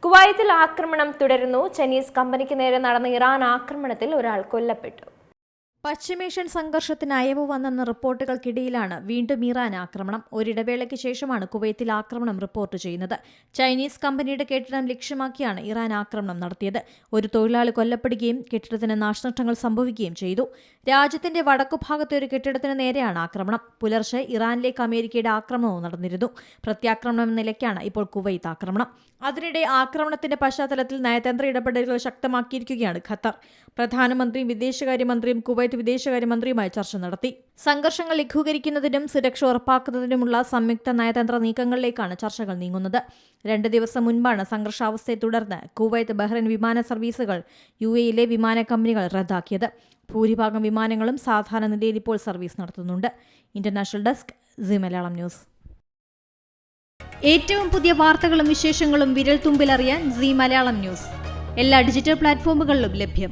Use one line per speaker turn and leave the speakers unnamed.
കുവൈത്തിൽ ആക്രമണം തുടരുന്നു. ചൈനീസ് കമ്പനിക്ക് നേരെ നടന്ന ഇറാൻ ആക്രമണത്തിൽ ഒരാൾ കൊല്ലപ്പെട്ടു.
പശ്ചിമേഷ്യൻ സംഘർഷത്തിന് അയവ് വന്നെന്ന റിപ്പോർട്ടുകൾക്കിടയിലാണ് വീണ്ടും ഇറാൻ ആക്രമണം. ഒരിടവേളയ്ക്ക് ശേഷമാണ് കുവൈത്തിൽ ആക്രമണം റിപ്പോർട്ട് ചെയ്യുന്നത്. ചൈനീസ് കമ്പനിയുടെ കെട്ടിടം ലക്ഷ്യമാക്കിയാണ് ഇറാൻ ആക്രമണം നടത്തിയത്. ഒരു തൊഴിലാളി കൊല്ലപ്പെടുകയും കെട്ടിടത്തിന് നാശനഷ്ടങ്ങൾ സംഭവിക്കുകയും ചെയ്തു. രാജ്യത്തിന്റെ വടക്കുഭാഗത്തെ ഒരു കെട്ടിടത്തിന് നേരെയാണ് ആക്രമണം. പുലർച്ചെ ഇറാനിലേക്ക് അമേരിക്കയുടെ ആക്രമണവും നടന്നിരുന്നു. പ്രത്യാക്രമണം എന്ന നിലയ്ക്കാണ് ഇപ്പോൾ കുവൈത്ത് ആക്രമണം. അതിനിടെ ആക്രമണത്തിന്റെ പശ്ചാത്തലത്തിൽ നയതന്ത്ര ഇടപെടലുകൾ ശക്തമാക്കിയിരിക്കുകയാണ് ഖത്തർ. പ്രധാനമന്ത്രിയും വിദേശകാര്യമന്ത്രിയും കുവൈത്ത് വിദേശകാര്യമന്ത്രിയുമായി ചർച്ച നടത്തി. സംഘർഷങ്ങൾ ലഘൂകരിക്കുന്നതിനും സുരക്ഷ ഉറപ്പാക്കുന്നതിനുമുള്ള സംയുക്ത നയതന്ത്ര നീക്കങ്ങളിലേക്കാണ് ചർച്ചകൾ നീങ്ങുന്നത്. 2 ദിവസം മുൻപാണ് സംഘർഷാവസ്ഥയെ തുടർന്ന് കുവൈത്ത് ബഹ്റൈൻ വിമാന സർവീസുകൾ UAE-യിലെ വിമാന കമ്പനികൾ റദ്ദാക്കിയത്. ഭൂരിഭാഗം വിമാനങ്ങളും സാധാരണ നിലയിൽ ഇപ്പോൾ സർവീസ് നടത്തുന്നുണ്ട്. International desk Zee Malayalam news. ഏറ്റവും പുതിയ വാർത്തകളും വിശേഷങ്ങളും വിരൽ തുമ്പിലറിയാൻ സീ മലയാളം ന്യൂസ് എല്ലാ ഡിജിറ്റൽ പ്ലാറ്റ്ഫോമുകളിലും ലഭ്യം.